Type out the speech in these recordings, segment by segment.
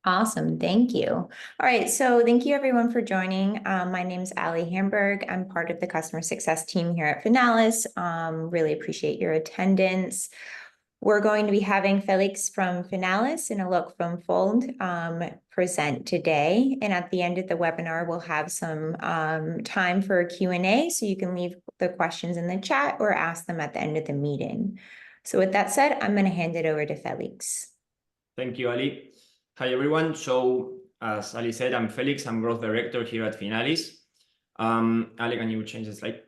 Awesome. Thank you. All right. So thank you everyone for joining. My name is Ali Hamburg. I'm part of the customer success team here at Finalis. Really appreciate your attendance. We're going to be having Felix from Finalis and Alok from Fuld present today. And at the end of the webinar, we'll have some time for a Q&A. So you can leave the questions in the chat or ask them at the end of the meeting. So with that said, I'm going to hand it over to Felix. Thank you, Ali. Hi, everyone. So as Ali said, I'm Felix. I'm Growth Director here at Finalis. Ali, can you change the slide?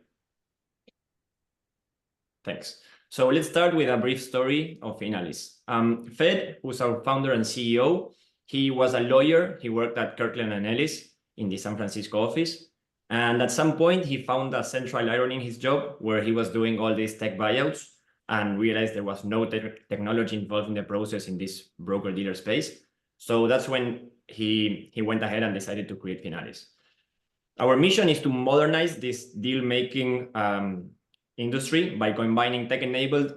Thanks. So let's start with a brief story of Finalis. Fed, who's our founder and CEO, he was a lawyer. He worked at Kirkland & Ellis in the San Francisco office. And at some point, he found a central irony in his job where he was doing all these tech buyouts and realized there was no technology involved in the process in this broker-dealer space. So that's when he went ahead and decided to create Finalis. Our mission is to modernize this deal-making industry by combining tech-enabled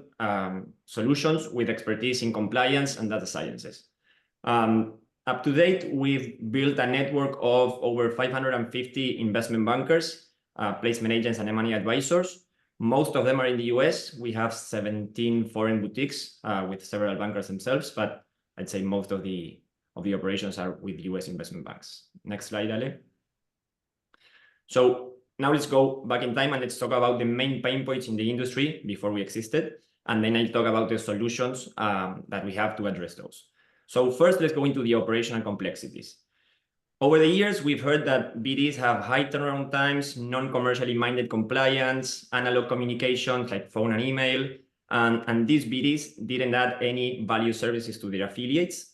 solutions with expertise in compliance and data sciences. Up to date, we've built a network of over 550 investment bankers, placement agents, and M&A advisors. Most of them are in the US. We have 17 foreign boutiques with several bankers themselves, but I'd say most of the operations are with US investment banks. Next slide, Ale. So now let's go back in time and let's talk about the main pain points in the industry before we existed. And then I'll talk about the solutions that we have to address those. So first, let's go into the operational complexities. Over the years, we've heard that BDs have high turnaround times, non-commercially minded compliance, analog communications like phone and email, and these BDs didn't add any value services to their affiliates.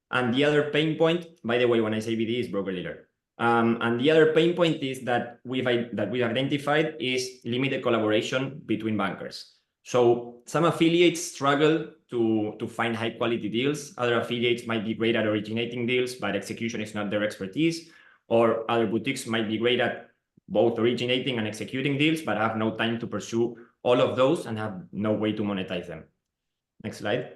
And the other pain point, by the way, when I say BD, is broker-dealer. And the other pain point is that we've identified is limited collaboration between bankers. So some affiliates struggle to find high-quality deals. Other affiliates might be great at originating deals, but execution is not their expertise. Or other boutiques might be great at both originating and executing deals, but have no time to pursue all of those and have no way to monetize them. Next slide.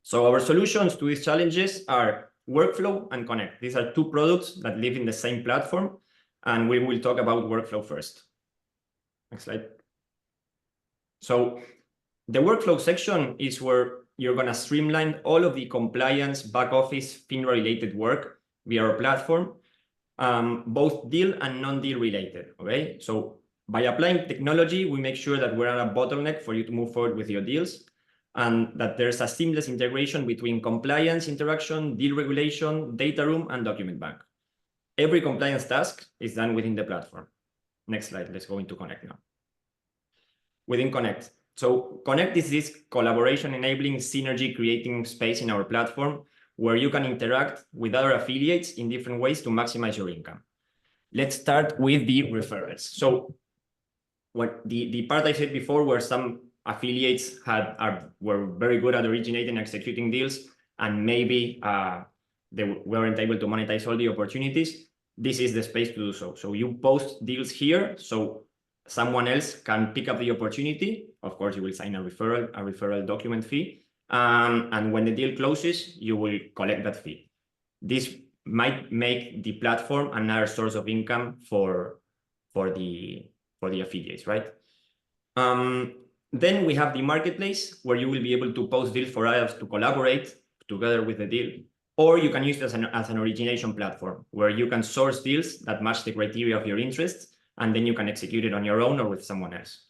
So our solutions to these challenges are Workflow and Connect. These are two products that live in the same platform, and we will talk about Workflow first. Next slide. So the Workflow section is where you're going to streamline all of the compliance, back office, FINRA-related work via our platform, both deal and non-deal related, okay? So by applying technology, we make sure that we're at a bottleneck for you to move forward with your deals, and that there's a seamless integration between compliance interaction, deal regulation, data room, and document bank. Every compliance task is done within the platform. Next slide, let's go into Connect now. Within Connect. So Connect is this collaboration enabling synergy creating space in our platform where you can interact with other affiliates in different ways to maximize your income. Let's start with the referrals. So what the part I said before where some affiliates were very good at originating and executing deals, and maybe they weren't able to monetize all the opportunities. This is the space to do so. So you post deals here, so someone else can pick up the opportunity. Of course, you will sign a referral document fee, and when the deal closes, you will collect that fee. This might make the platform another source of income for the affiliates, right? Then we have the marketplace where you will be able to post deals for others to collaborate together with the deal. Or you can use it as an origination platform where you can source deals that match the criteria of your interests, and then you can execute it on your own or with someone else.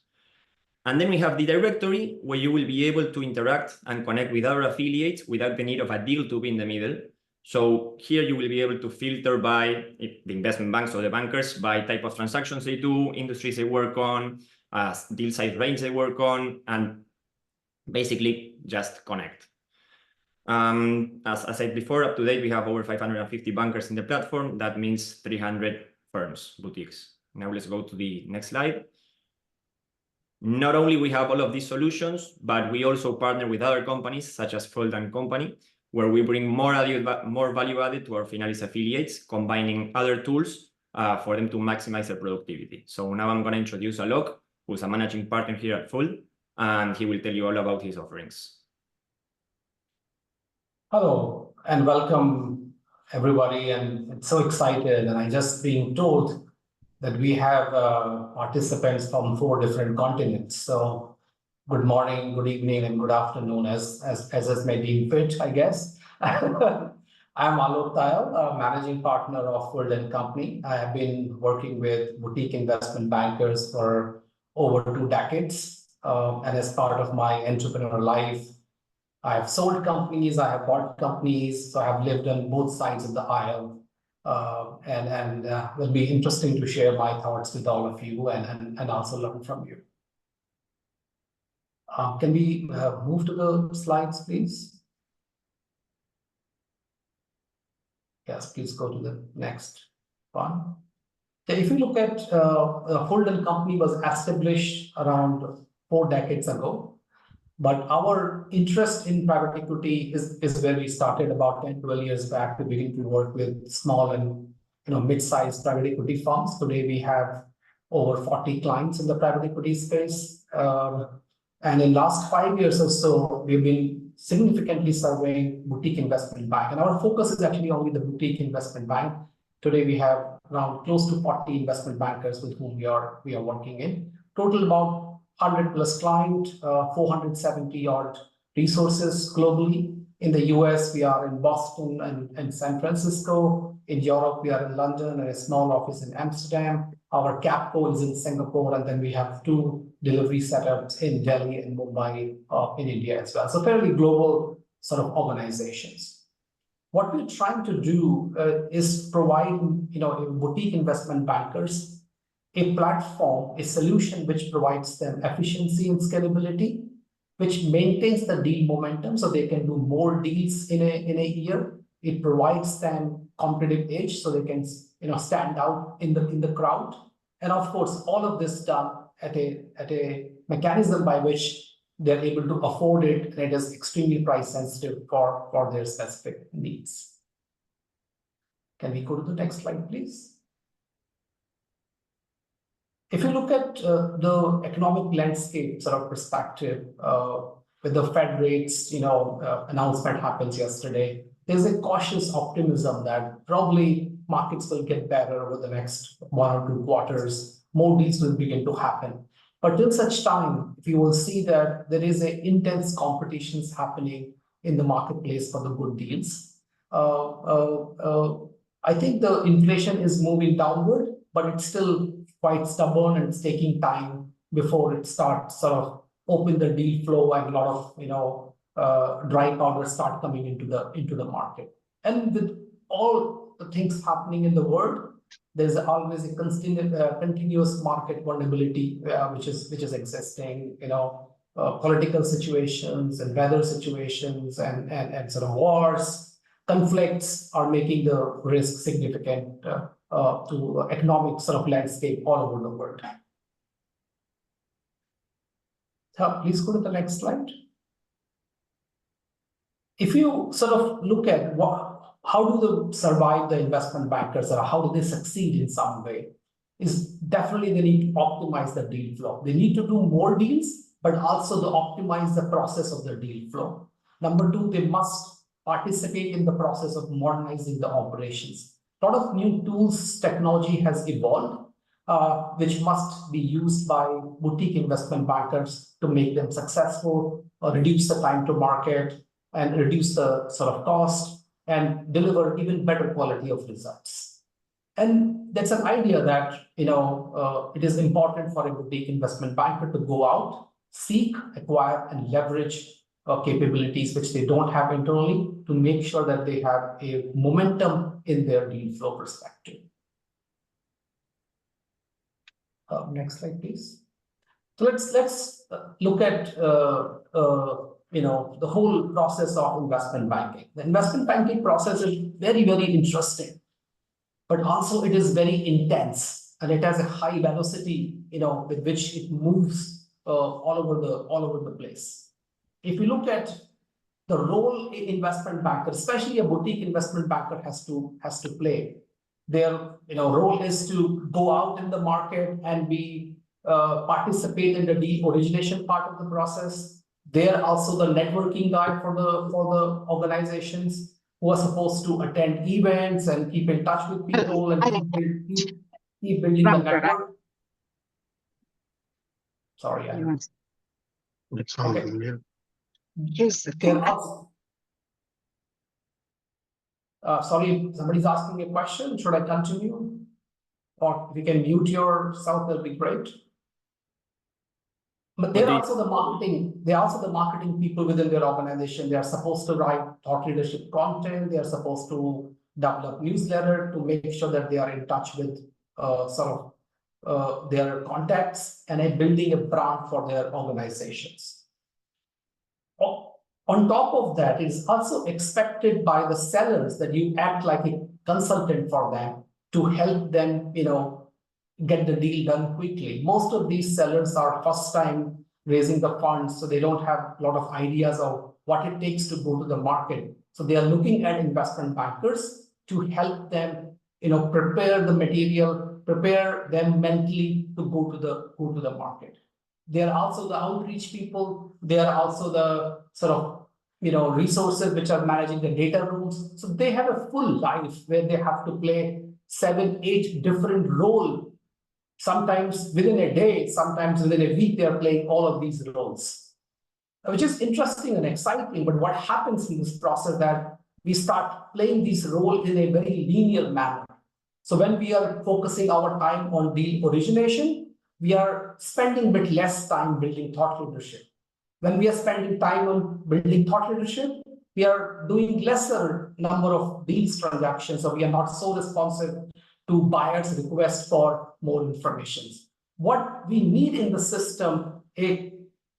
And then we have the directory where you will be able to interact and connect with other affiliates without the need of a deal to be in the middle. So here you will be able to filter by the investment banks or the bankers by type of transactions they do, industries they work on, deal size range they work on, and basically just connect. As I said before, up to date, we have over 550 bankers in the platform. That means 300 firms, boutiques. Now let's go to the next slide. Not only we have all of these solutions, but we also partner with other companies such as Fuld Company, where we bring more value added to our Finalis affiliates, combining other tools for them to maximize their productivity. So now I'm going to introduce Alok, who's a managing partner here at Fuld, and he will tell you all about his offerings. Hello, and welcome everybody. And it's so excited. And I just being told that we have participants from 4 different continents. So good morning, good evening, and good afternoon, as may deem fit, I guess. I'm Alok Tayal, managing partner of Fuld Company. I have been working with boutique investment bankers for over 2 decades. And as part of my entrepreneur life, I have sold companies, I have bought companies, so I have lived on both sides of the aisle. And will be interesting to share my thoughts with all of you and also learn from you. Can we move to the slides, please? Yes, please go to the next one. So if you look at Fuld Company was established around 4 decades ago. But our interest in private equity is where we started about 10, 12 years back to begin to work with small and mid-sized private equity firms. Today we have over 40 clients in the private equity space. And in last 5 years or so, we've been significantly surveying boutique investment bank. And our focus is actually only the boutique investment bank. Today we have around close to 40 investment bankers with whom we are working in. Total about 100 plus client, 470 odd resources globally. In the US, we are in Boston and San Francisco. In Europe, we are in London and a small office in Amsterdam. Our Capco is in Singapore, and then we have 2 delivery setups in Delhi and Mumbai in India as well. So fairly global sort of organizations. What we're trying to do is provide boutique investment bankers a platform, a solution which provides them efficiency and scalability, which maintains the deal momentum so they can do more deals in a year. It provides them competitive edge so they can stand out in the crowd. And of course, all of this done at a mechanism by which they're able to afford it, and it is extremely price sensitive for their specific needs. Can we go to the next slide, please? If you look at the economic landscape sort of perspective, with the Fed rates, announcement happens yesterday, there's a cautious optimism that probably markets will get better over the next 1 or 2 quarters. More deals will begin to happen. But till such time, if you will see that there is a intense competitions happening in the marketplace for the good deals. I think the inflation is moving downward, but it's still quite stubborn and it's taking time before it starts sort of open the deal flow and a lot of dry powder start coming into the market. And with all the things happening in the world, there's always a continuous market vulnerability which is existing. Political situations and weather situations and sort of wars, conflicts are making the risk significant to economic sort of landscape all over the world. So please go to the next slide. If you sort of look at how do they survive the investment bankers, or how do they succeed in some way, is definitely they need to optimize the deal flow. They need to do more deals, but also to optimize the process of the deal flow. Number 2, they must participate in the process of modernizing the operations. A lot of new tools, technology has evolved, which must be used by boutique investment bankers to make them successful, or reduce the time to market, and reduce the sort of cost, and deliver even better quality of results. And that's an idea that it is important for a boutique investment banker to go out, seek, acquire, and leverage capabilities which they don't have internally to make sure that they have a momentum in their deal flow perspective. Next slide, please. So let's look at the whole process of investment banking. The investment banking process is very, very interesting, but also it is very intense, and it has a high velocity, with which it moves all over the place. If you look at the role an investment banker, especially a boutique investment banker, has to play, their role is to go out in the market and participate in the deal origination part of the process. They're also the networking guy for the organizations. who are supposed to attend events and keep in touch with people and keep building the network. Sorry, okay. There are, sorry, somebody's asking a question. Should I continue? Or if you can mute yourself, that'll be great. But they're also the marketing people within their organization. They are supposed to write thought leadership content. They are supposed to develop newsletter to make sure that they are in touch with their contacts and building a brand for their organizations. On top of that, it is also expected by the sellers that you act like a consultant for them to help them, get the deal done quickly. Most of these sellers are first time raising the funds, so they don't have a lot of ideas of what it takes to go to the market. So they are looking at investment bankers to help them, prepare the material, prepare them mentally to go to the market. They are also the outreach people. They are also the resources which are managing the data rooms. So they have a full life where they have to play 7, 8 different roles. Sometimes within a day, sometimes within a week, they are playing all of these roles, which is interesting and exciting. But what happens in this process that we start playing these roles in a very linear manner. So when we are focusing our time on deal origination, we are spending a bit less time building thought leadership. When we are spending time on building thought leadership, we are doing lesser number of deals transactions, so we are not so responsive to buyers' requests for more information. What we need in the system, a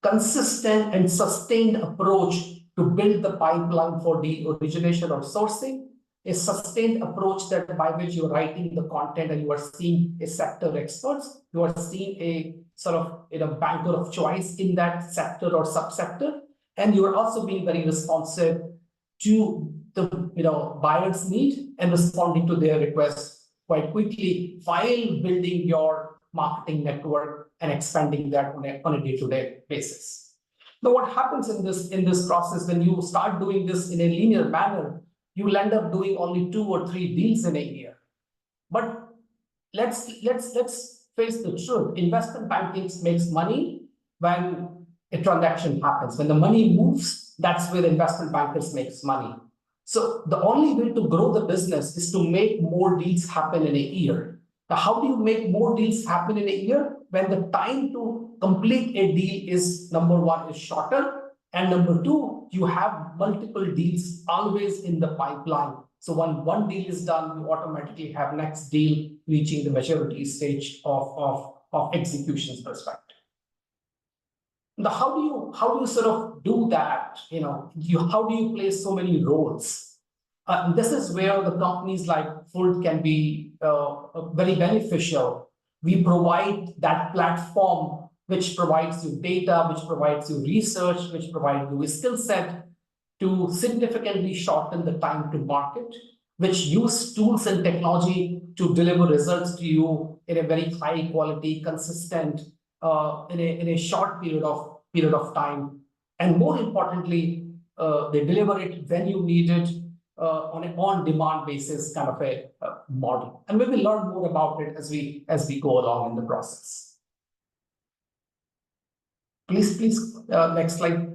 consistent and sustained approach to build the pipeline for deal origination or sourcing, a sustained approach that by which you're writing the content and you are seeing a sector experts, you are seeing a banker of choice in that sector or subsector, and you are also being very responsive to the buyer's need and responding to their requests quite quickly while building your marketing network and expanding that on a day-to-day basis. Now, what happens in this process when you start doing this in a linear manner, you will end up doing only 2 or 3 deals in a year. But let's face the truth. Investment banking makes money when a transaction happens. When the money moves, that's where investment bankers makes money. So the only way to grow the business is to make more deals happen in a year. Now, how do you make more deals happen in a year? When the time to complete a deal is, number one, is shorter, and number two, you have multiple deals always in the pipeline. So when one deal is done, you automatically have next deal reaching the maturity stage of execution perspective. Now, how do you sort of do that? How do you play so many roles? This is where the companies like Fuld can be very beneficial. We provide that platform which provides you data, which provides you research, which provides you a skill set to significantly shorten the time to market, which use tools and technology to deliver results to you in a very high quality, consistent, in a short period of time. And more importantly, they deliver it when you need it on an on-demand basis kind of a model. And we will learn more about it as we go along in the process. Please, next slide.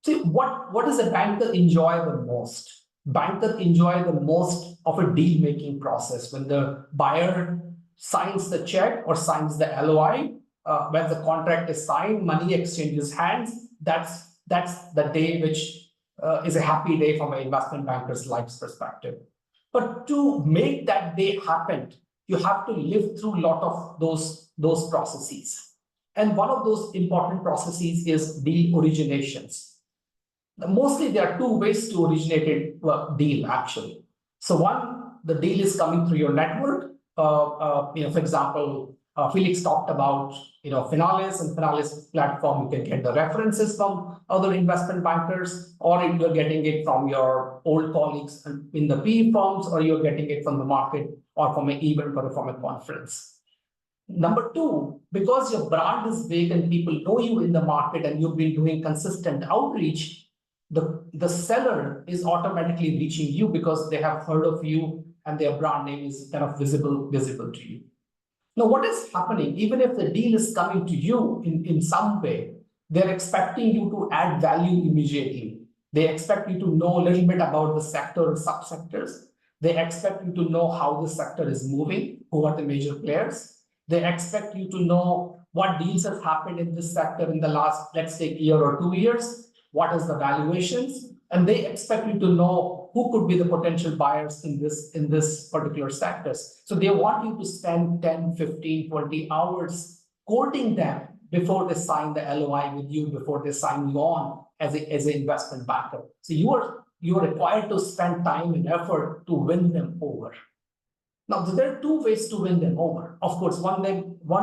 See, what does a banker enjoy the most? Banker enjoy the most of a deal-making process when the buyer signs the check or signs the LOI. When the contract is signed, money exchanges hands. That's the day which is a happy day from an investment banker's life's perspective. But to make that day happen, you have to live through a lot of those processes. And one of those important processes is deal originations. Mostly there are 2 ways to originate a deal actually. So one, the deal is coming through your network. For example, Felix talked about Finalis and Finalis platform. You can get the references from other investment bankers, or you're getting it from your old colleagues in the PE firms, or you're getting it from the market or from an event or from a conference. Number two, because your brand is big and people know you in the market and you've been doing consistent outreach, the seller is automatically reaching you because they have heard of you and their brand name is kind of visible to you. Now, what is happening, even if the deal is coming to you in some way, they're expecting you to add value immediately. They expect you to know a little bit about the sector or subsectors. They expect you to know how the sector is moving, who are the major players. They expect you to know what deals have happened in this sector in the last, let's say, year or 2 years. What is the valuations? And they expect you to know who could be the potential buyers in this particular sectors. So they want you to spend 10, 15, 20 hours courting them before they sign the LOI with you, before they sign you on as an investment banker. So you are required to spend time and effort to win them over. Now, there are two ways to win them over. Of course, one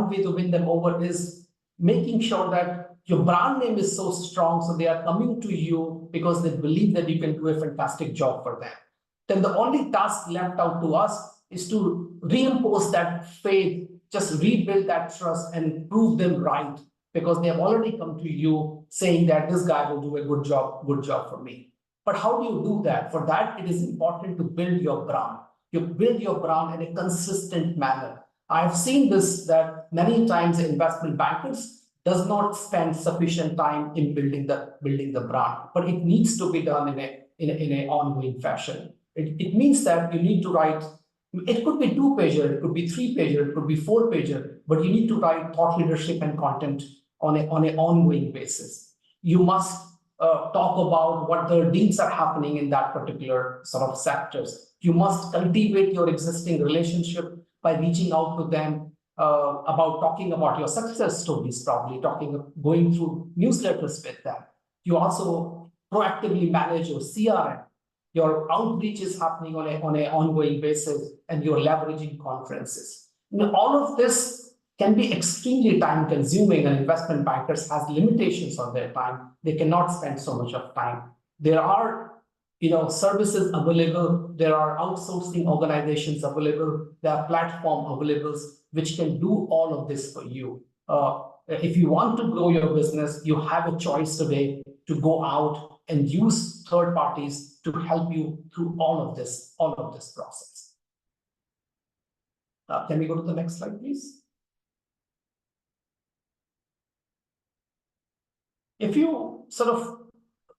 way to win them over is making sure that your brand name is so strong, so they are coming to you because they believe that you can do a fantastic job for them. Then the only task left out to us is to reimpose that faith, just rebuild that trust and prove them right, because they have already come to you saying that this guy will do a good job for me. But how do you do that? For that, it is important to build your brand. You build your brand in a consistent manner. I've seen this, that many times investment bankers does not spend sufficient time in building the brand, but it needs to be done in an ongoing fashion. It means that you need to write. It could be 2-pager, it could be 3-pager, it could be 4-pager, but you need to write thought leadership and content on an ongoing basis. You must talk about what the deals are happening in that particular sort of sectors. You must cultivate your existing relationship by reaching out to them about talking about your success stories, probably going through newsletters with them. You also proactively manage your CRM. Your outreach is happening on an ongoing basis, and you're leveraging conferences. Now, all of this can be extremely time consuming, and investment bankers has limitations on their time. They cannot spend so much of time. There are services available. There are outsourcing organizations available. There are platform available which can do all of this for you. If you want to grow your business, you have a choice today to go out and use third parties to help you through all of this process. Can we go to the next slide, please? If you sort of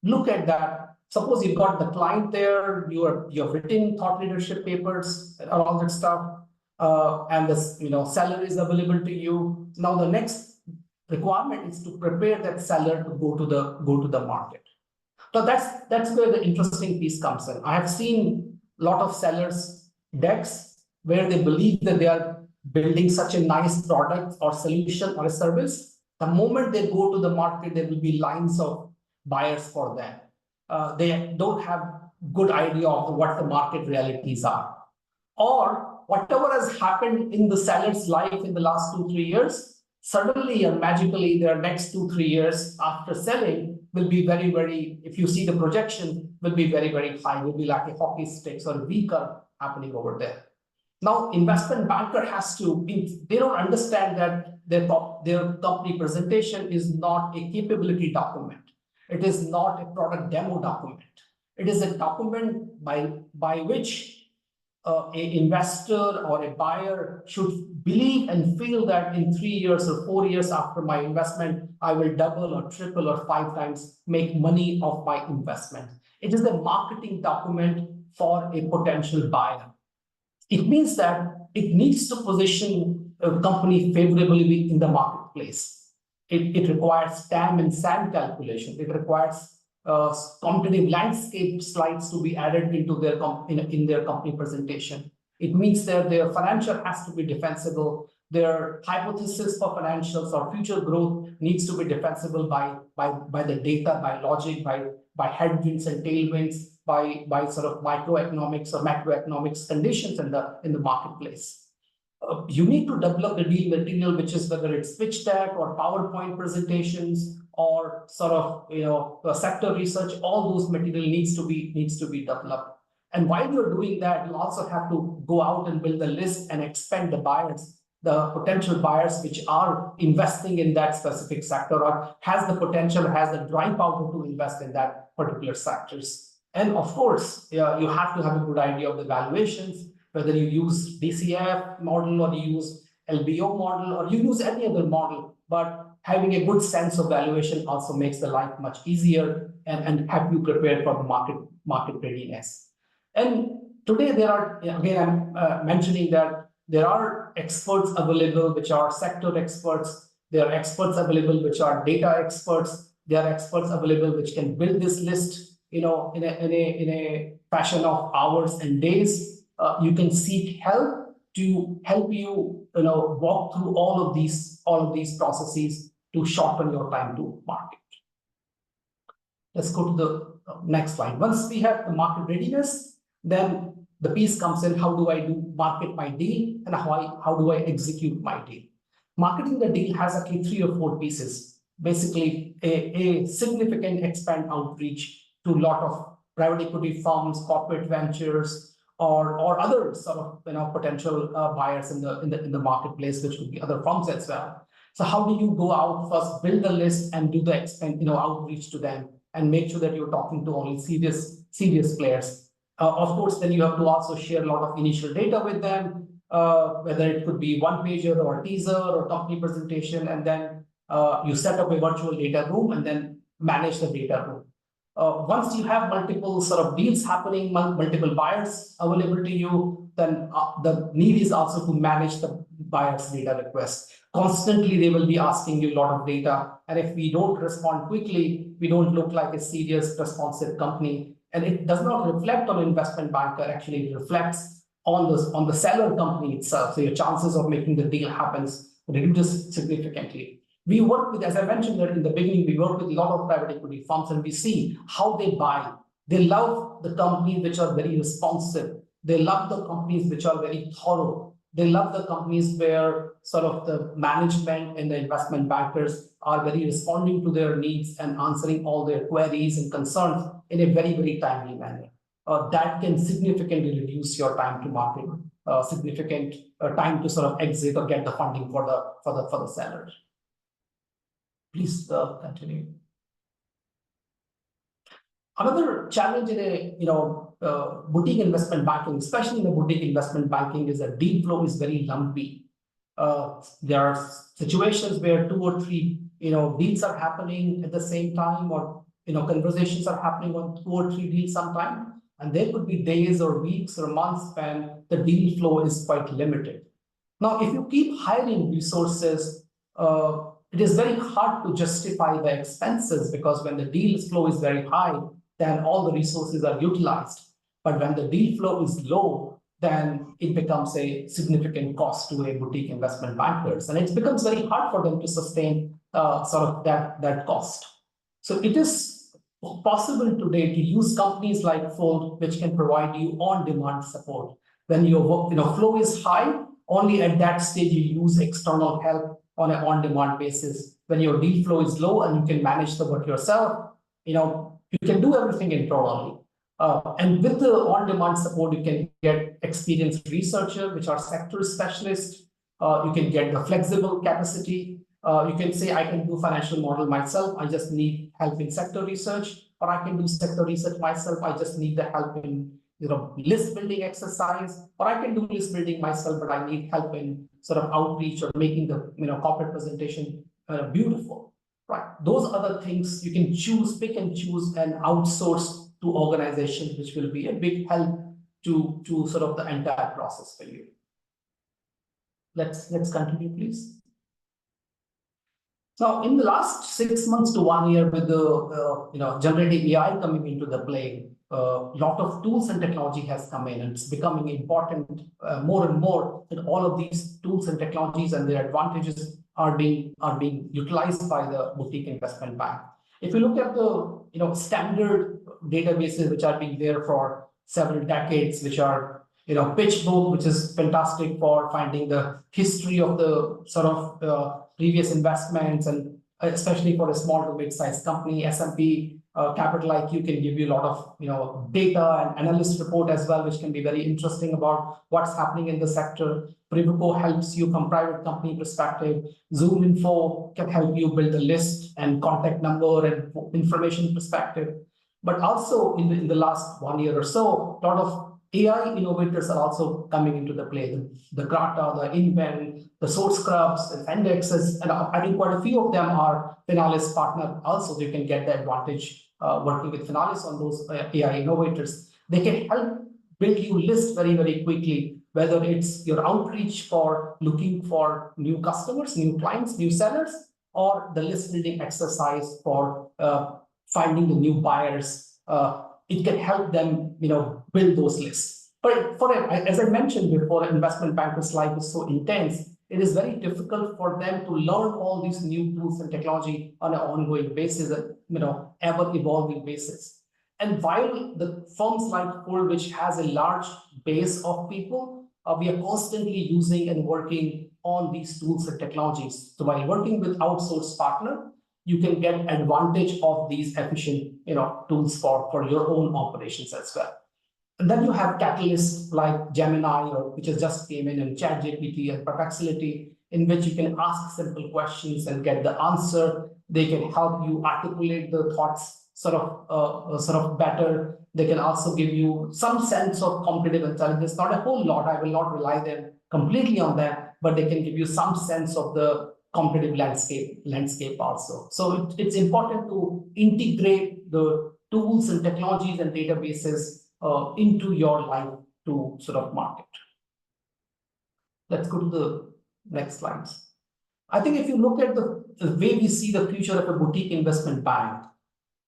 look at that, suppose you've got the client there, you've written thought leadership papers and all that stuff, and the seller is available to you. Now the next requirement is to prepare that seller to go to the market. So that's where the interesting piece comes in. I have seen a lot of sellers decks where they believe that they are building such a nice product or solution or a service. The moment they go to the market, there will be lines of buyers for them. They don't have good idea of what the market realities are. Or whatever has happened in the seller's life in the last 2-3 years, suddenly and magically their next 2-3 years after selling will be very, very, if you see the projection, will be very, very high, will be like a hockey stick or a V curve happening over there. Now, investment banker they don't understand that their company presentation is not a capability document. It is not a product demo document. It is a document by which an investor or a buyer should believe and feel that in 3 years or 4 years after my investment, I will double or triple or 5 times make money off my investment. It is a marketing document for a potential buyer. It means that it needs to position a company favorably in the marketplace. It requires TAM and SAM calculation. It requires competitive landscape slides to be added into in their company presentation. It means that their financial has to be defensible. Their hypothesis for financials or future growth needs to be defensible by the data, by logic, by headwinds and tailwinds, by sort of microeconomics or macroeconomics conditions in the marketplace. You need to develop the deal material, which is whether it's pitch deck or PowerPoint presentations or sort of sector research. All those material needs to be developed. And while you're doing that, you also have to go out and build a list and expand the buyers. the potential buyers which are investing in that specific sector or has the potential, has the dry powder to invest in that particular sectors. And of course, you have to have a good idea of the valuations, whether you use DCF model or you use LBO model or you use any other model, but having a good sense of valuation also makes the life much easier and have you prepared for the market readiness. And today there are, again, I'm mentioning that there are experts available which are sector experts. There are experts available which are data experts. There are experts available which can build this list, in a fashion of hours and days. You can seek help to help you, walk through all of these processes to shorten your time to market. Let's go to the next slide. Once we have the market readiness, then the piece comes in, how do I market my deal and how do I execute my deal? Marketing the deal has actually 3 or 4 pieces. Basically, a significant expand outreach to a lot of private equity firms, corporate ventures, or other sort of potential buyers in the marketplace, which could be other firms as well. So how do you go out first, build the list and do the outreach to them and make sure that you're talking to only serious players. Of course, then you have to also share a lot of initial data with them, whether it could be one pager or a teaser or company presentation, and then you set up a virtual data room and then manage the data room. Once you have multiple sort of deals happening, multiple buyers available to you, then the need is also to manage the buyer's data requests. Constantly, they will be asking you a lot of data. And if we don't respond quickly, we don't look like a serious, responsive company. And it does not reflect on investment banker, actually it reflects on the seller company itself. So your chances of making the deal happens reduces significantly. We work with, as I mentioned in the beginning, we work with a lot of private equity firms and we see how they buy. They love the companies which are very responsive. They love the companies which are very thorough. They love the companies where sort of the management and the investment bankers are very responding to their needs and answering all their queries and concerns in a very, very timely manner. That can significantly reduce your time to market, significant time to sort of exit or get the funding for the seller. Please continue. Another challenge in a boutique investment banking, especially in the boutique investment banking, is that deal flow is very lumpy. There are situations where 2 or 3 deals are happening at the same time, or conversations are happening on 2 or 3 deals sometime, and there could be days or weeks or months when the deal flow is quite limited. Now, if you keep hiring resources, it is very hard to justify the expenses, because when the deal flow is very high, then all the resources are utilized. But when the deal flow is low, then it becomes a significant cost to a boutique investment bankers. And it becomes very hard for them to sustain sort of that cost. So it is possible today to use companies like Fuld, which can provide you on-demand support. When your flow is high, only at that stage you use external help on an on-demand basis. When your deal flow is low and you can manage the work yourself, you can do everything internally. And with the on-demand support, you can get experienced researchers, which are sector specialists. You can get the flexible capacity. You can say, I can do financial model myself. I just need help in sector research, or I can do sector research myself. I just need the help in list building exercise, or I can do list building myself, but I need help in sort of outreach or making the corporate presentation beautiful. Right? Those other things you can pick and choose and outsource to organizations, which will be a big help to sort of the entire process for you. Let's continue, please. Now, in the last 6 months to 1 year, with the generative AI coming into the play, a lot of tools and technology has come in, and it's becoming important more and more that all of these tools and technologies and their advantages are being utilized by the boutique investment bank. If you look at the standard databases which are being there for several decades, which are PitchBook, which is fantastic for finding the history of the sort of previous investments, and especially for a small to mid-sized company. S&P Capital IQ can give you a lot of data and analyst report as well, which can be very interesting about what's happening in the sector. Privico helps you from private company perspective. Zoom Info can help you build a list and contact number and information perspective. But also in the last 1 year or so, a lot of AI innovators are also coming into the play. The Grata, the Invent, the Source Scrubs, and Indexes, and I think quite a few of them are Finalis partner also. So you can get the advantage working with Finalis on those AI innovators. They can help build you list very, very quickly, whether it's your outreach for looking for new customers, new clients, new sellers, or the list building exercise for finding the new buyers. It can help them, build those lists. But as I mentioned before, investment bankers' life is so intense. It is very difficult for them to learn all these new tools and technology on an ongoing basis, ever evolving basis. And while the firms like Fuld, which has a large base of people, we are constantly using and working on these tools and technologies. So while working with outsourced partner, you can get advantage of these efficient tools for your own operations as well. And then you have catalysts like Gemini, which has just came in, and ChatGPT and Perplexity, in which you can ask simple questions and get the answer. They can help you articulate the thoughts sort of better. They can also give you some sense of competitive intelligence, not a whole lot. I will not rely them completely on that, but they can give you some sense of the competitive landscape also. So it's important to integrate the tools and technologies and databases into your life to sort of market. Let's go to the next slides. I think if you look at the way we see the future of a boutique investment bank,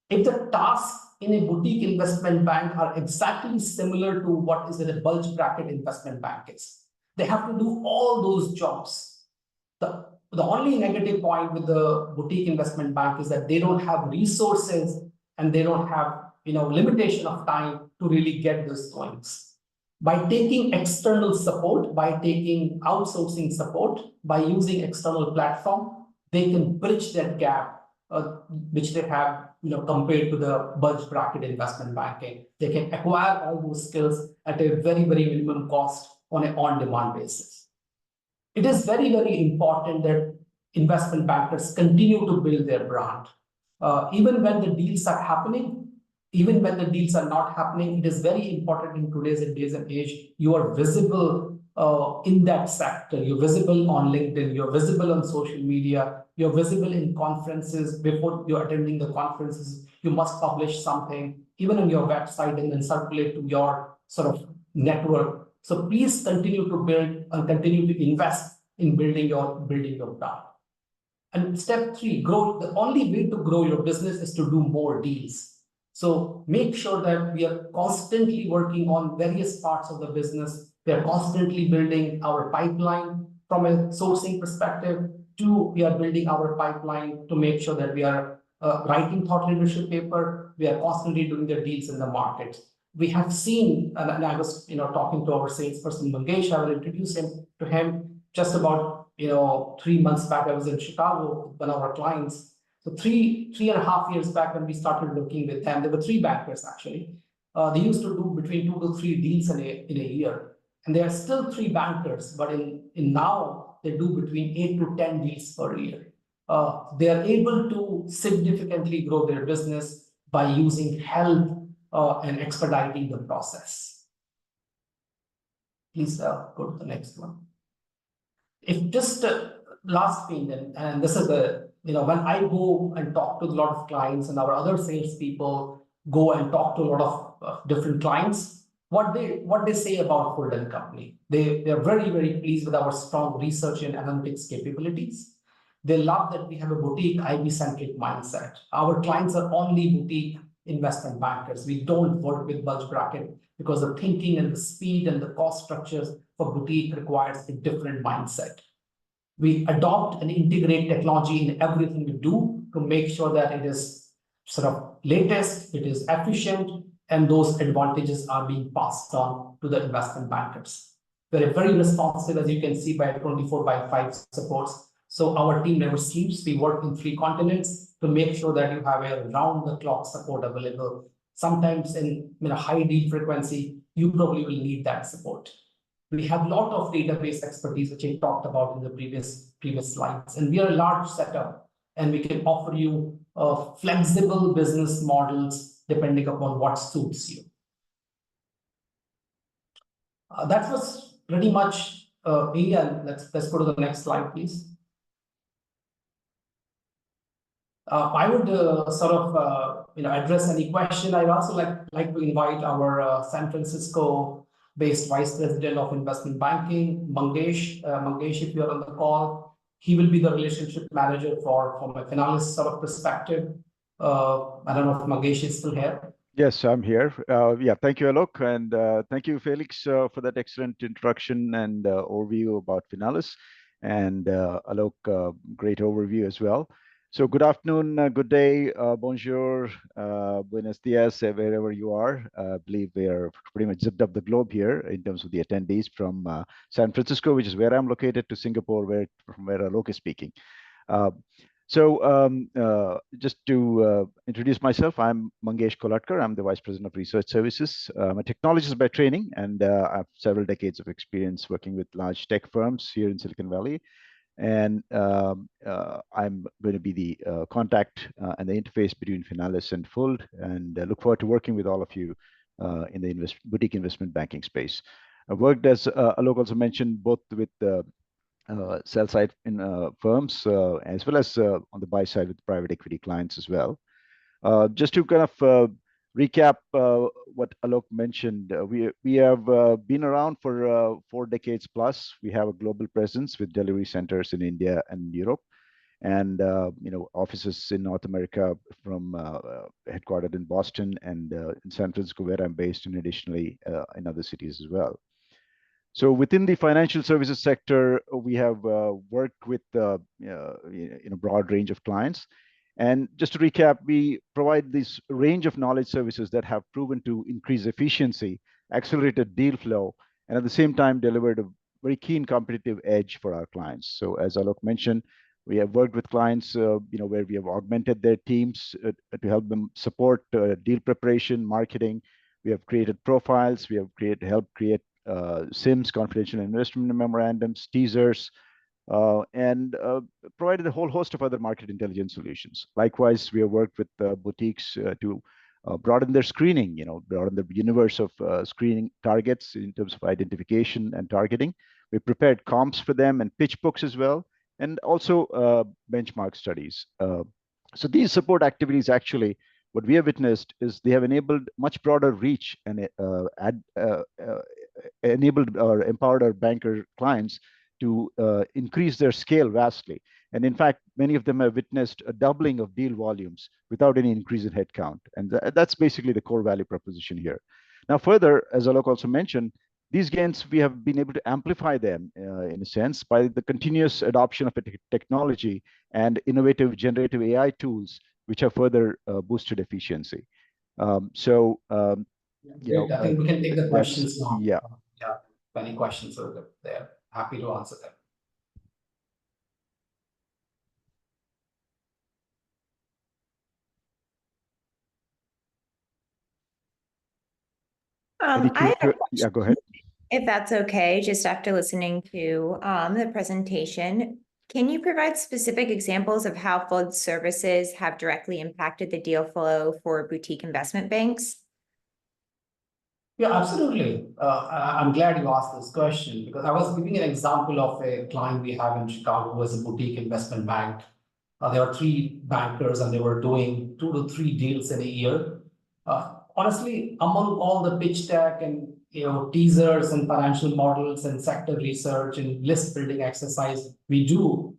if the tasks in a boutique investment bank are exactly similar to what is in a bulge bracket investment bank is, they have to do all those jobs. The only negative point with the boutique investment bank is that they don't have resources and they don't have limitation of time to really get those things. By taking external support, by taking outsourcing support, by using external platform, they can bridge that gap, which they have compared to the bulge bracket investment banking. They can acquire all those skills at a very, very minimum cost on an on-demand basis. It is very, very important that investment bankers continue to build their brand. Even when the deals are happening, even when the deals are not happening, it is very important in today's days and age, you are visible in that sector. You're visible on LinkedIn, you're visible on social media, you're visible in conferences. Before you're attending the conferences, you must publish something, even on your website, and then circulate to your sort of network. So please continue to build and continue to invest in building your brand. And step 3, grow. The only way to grow your business is to do more deals. So make sure that we are constantly working on various parts of the business. We are constantly building our pipeline from a sourcing perspective. 2, we are building our pipeline to make sure that we are writing thought leadership paper. We are constantly doing the deals in the market. We have seen, and I was talking to our salesperson Mangesh. I will introduce him to him just about 3 months back. I was in Chicago with one of our clients. So 3.5 years back when we started working with them, there were 3 bankers actually. They used to do between 2 to 3 deals in a year. And there are still 3 bankers, but in now they do between 8 to 10 deals per year. They are able to significantly grow their business by using help and expediting the process. Please go to the next one. If just last thing, and this is when I go and talk to a lot of clients and our other salespeople go and talk to a lot of different clients, what they say about Fuld Company. They are very, very pleased with our strong research and analytics capabilities. They love that we have a boutique IB-centric mindset. Our clients are only boutique investment bankers. We don't work with bulge bracket because the thinking and the speed and the cost structures for boutique requires a different mindset. We adopt and integrate technology in everything we do to make sure that it is sort of latest, it is efficient, and those advantages are being passed on to the investment bankers. We're very responsive, as you can see, by 24/5 supports. So our team never sleeps. We work in 3 continents to make sure that you have a round-the-clock support available. Sometimes in high deal frequency, you probably will need that support. We have a lot of database expertise, which I talked about in the previous slides, and we are a large setup, and we can offer you flexible business models depending upon what suits you. That was pretty much me, and let's go to the next slide, please. I would sort of address any question. I'd also like to invite our San Francisco-based Vice President of Investment Banking, Mangesh. Mangesh, if you're on the call, he will be the relationship manager from a Finalis sort of perspective. I don't know if Mangesh is still here. Yes, I'm here. Yeah, thank you, Alok, and thank you, Felix, for that excellent introduction and overview about Finalis. And Alok, great overview as well. So good afternoon, good day, bonjour, buenos dias, wherever you are. I believe we are pretty much zipped up the globe here in terms of the attendees from San Francisco, which is where I'm located, to Singapore, from where Alok is speaking. Just to introduce myself, I'm Mangesh Kolatkar. I'm the Vice President of Research Services. I'm a technologist by training, and I have several decades of experience working with large tech firms here in Silicon Valley. And I'm going to be the contact and the interface between Finalis and Fuld, and look forward to working with all of you in the boutique investment banking space. I've worked, as Alok also mentioned, both with sell side in firms as well as on the buy side with private equity clients as well. Just to kind of recap what Alok mentioned, we have been around for 4 decades plus. We have a global presence with delivery centers in India and Europe, and offices in North America, from headquartered in Boston and in San Francisco, where I'm based, and additionally in other cities as well. So within the financial services sector, we have worked with a broad range of clients. And just to recap, we provide this range of knowledge services that have proven to increase efficiency, accelerated deal flow, and at the same time delivered a very keen competitive edge for our clients. So as Alok mentioned, we have worked with clients where we have augmented their teams to help them support deal preparation, marketing. We have created profiles. We have helped create SIMs, confidential investment memorandums, teasers, and provided a whole host of other market intelligence solutions. Likewise, we have worked with boutiques to broaden their screening, broaden the universe of screening targets in terms of identification and targeting. We prepared comps for them and pitch books as well, and also benchmark studies. So these support activities, actually, what we have witnessed is they have enabled much broader reach and enabled or empowered our banker clients to increase their scale vastly. And in fact, many of them have witnessed a doubling of deal volumes without any increase in headcount. And that's basically the core value proposition here. Now, further, as Alok also mentioned, these gains, we have been able to amplify them in a sense by the continuous adoption of technology and innovative generative AI tools, which have further boosted efficiency. I think we can take the questions now. Yeah. Yeah. If any questions are there, happy to answer them. Yeah, go ahead. If that's okay, just after listening to the presentation, can you provide specific examples of how Fuld services have directly impacted the deal flow for boutique investment banks? Yeah, absolutely. I'm glad you asked this question, because I was giving an example of a client we have in Chicago who is a boutique investment bank. There are 3 bankers, and they were doing 2 to 3 deals in a year. Honestly, among all the pitch deck and teasers and financial models and sector research and list building exercise we do,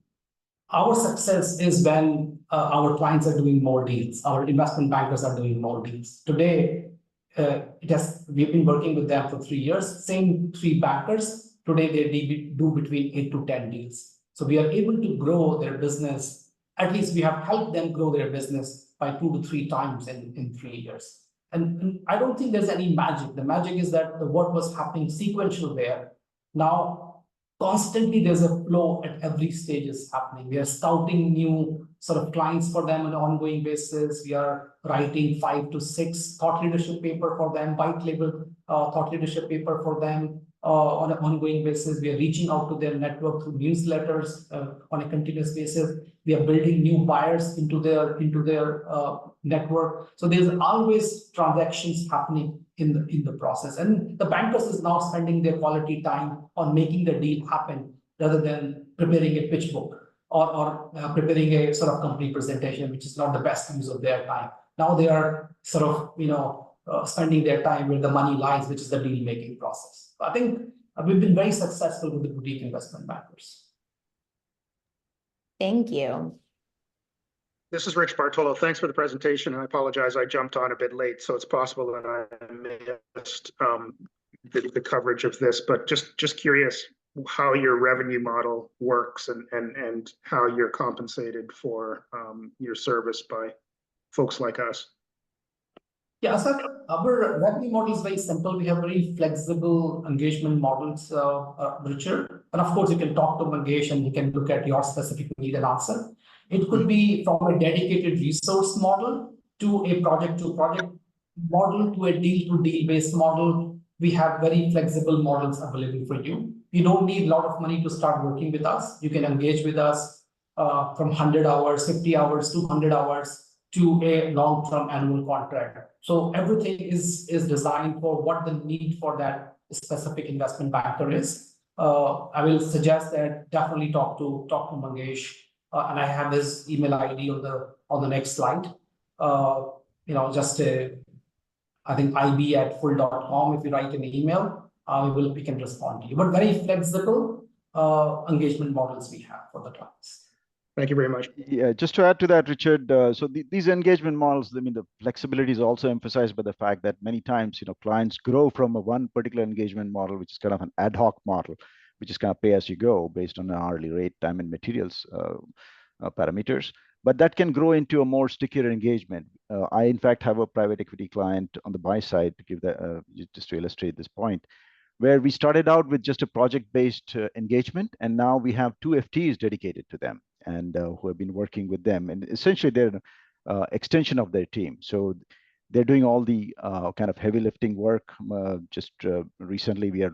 our success is when our clients are doing more deals. Our investment bankers are doing more deals. Today, we've been working with them for 3 years. Same 3 bankers. Today, they do between 8 to 10 deals. So we are able to grow their business. At least we have helped them grow their business by 2 to 3 times in 3 years. And I don't think there's any magic. The magic is that the work was happening sequential there. Now, constantly there's a flow at every stage is happening. We are scouting new sort of clients for them on an ongoing basis. We are writing 5 to 6 thought leadership paper for them, white label thought leadership paper for them on an ongoing basis. We are reaching out to their network through newsletters on a continuous basis. We are building new buyers into their network. So there's always transactions happening in the process, and the bankers is now spending their quality time on making the deal happen rather than preparing a pitch book or preparing a sort of company presentation, which is not the best use of their time. Now they are sort of spending their time where the money lies, which is the deal making process. I think we've been very successful with the boutique investment bankers. Thank you. This is Rich Bartolo. Thanks for the presentation. I apologize, I jumped on a bit late, so it's possible that I missed the coverage of this, but just curious how your revenue model works and how you're compensated for your service by folks like us. Yeah, so our revenue model is very simple. We have very flexible engagement models, Richard. And of course, you can talk to Mangesh and he can look at your specific need and answer. It could be from a dedicated resource model to a project-to-project model to a deal-to-deal based model. We have very flexible models available for you. You don't need a lot of money to start working with us. You can engage with us from 100 hours, 50 hours, 200 hours to a long-term annual contract. So everything is designed for what the need for that specific investment banker is. I will suggest that definitely talk to Mangesh. And I have his email ID on the next slide. I think ib@fuld.com. If you write an email, we can respond to you. But very flexible engagement models we have for the clients. Thank you very much. Yeah, just to add to that, Richard. So these engagement models, I mean, the flexibility is also emphasized by the fact that many times, clients grow from one particular engagement model, which is kind of an ad hoc model, which is kind of pay as you go based on an hourly rate, time and materials parameters. But that can grow into a more stickier engagement. I, in fact, have a private equity client on the buy side to give that, just to illustrate this point, where we started out with just a project-based engagement, and now we have 2 FTEs dedicated to them and who have been working with them. And essentially, they're an extension of their team. So they're doing all the kind of heavy lifting work. Recently, we are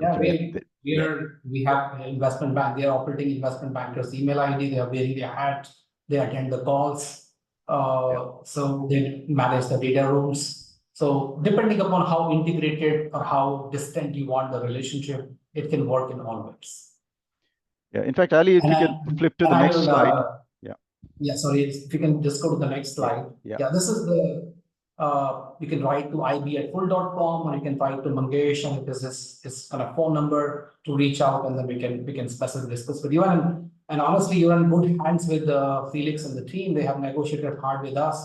we have investment bank. They are operating investment bankers' email ID. They are wearing their hat. They attend the calls. So they manage the data rooms. So depending upon how integrated or how distant you want the relationship, it can work in all ways. Yeah. In fact, Ali, if you can flip to the next slide. Yeah. Sorry. If you can just go to the next slide. Yeah. This is the. You can write to ib@fuld.com, or you can write to Mangesh, and this is his kind of phone number to reach out, and then we can specifically discuss with you. And honestly, you're in good hands with Felix and the team. They have negotiated hard with us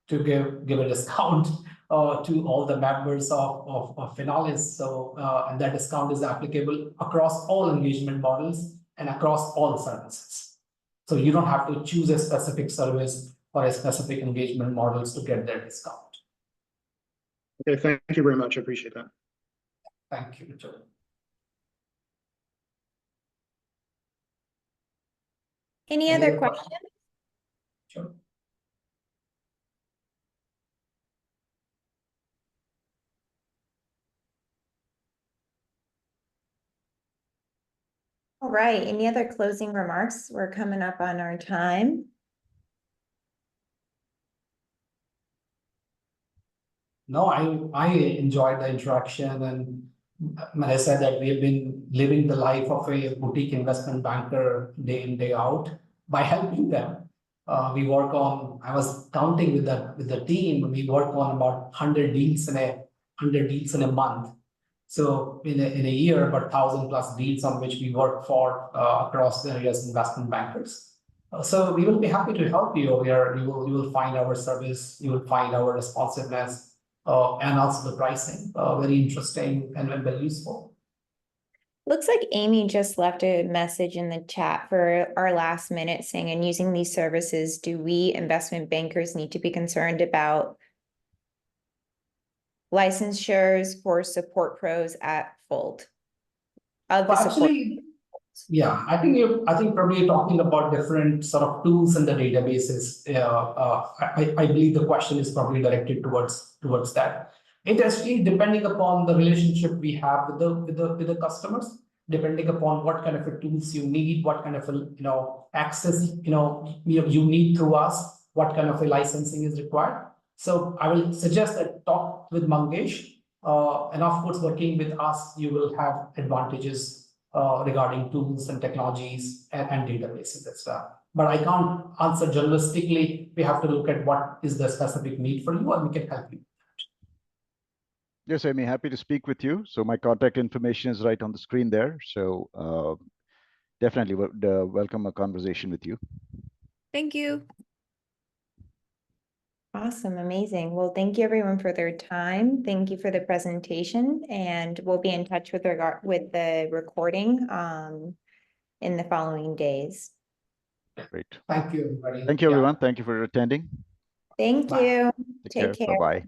to give a discount to all the members of Finalis. So and that discount is applicable across all engagement models and across all services. So you don't have to choose a specific service or a specific engagement models to get their discount. Okay, thank you very much. I appreciate that. Thank you, Richard. Any other questions? Sure. All right. Any other closing remarks? We're coming up on our time. No, I enjoyed the interaction, and I said that we have been living the life of a boutique investment banker day in, day out by helping them. We work on, I was counting with the team, we work on about 100 deals in a month. So in a year, about 1,000+ deals on which we work for across the various investment bankers. So we will be happy to help you over here. You will find our service, you will find our responsiveness, and also the pricing very interesting and very useful. Looks like Amy just left a message in the chat for our last minute saying, in using these services, do we investment bankers need to be concerned about licensures for support pros at Fuld? Actually, Yeah, I think probably you're talking about different sort of tools in the databases. I believe the question is probably directed towards that. It actually depending upon the relationship we have with the customers, depending upon what kind of a tools you need, what kind of a access you need through us, what kind of a licensing is required. So I will suggest that talk with Mangesh, and of course working with us, you will have advantages regarding tools and technologies and databases as well. But I can't answer journalistically. We have to look at what is the specific need for you, and we can help you. Yes, I'm happy to speak with you. So my contact information is right on the screen there. So definitely welcome a conversation with you. Thank you. Awesome, amazing. Well, thank you everyone for their time. Thank you for the presentation, and we'll be in touch with the recording in the following days. Great. Thank you, everybody. Thank you, Yeah. everyone. Thank you for attending. Thank Bye. you. Take care. Bye-bye.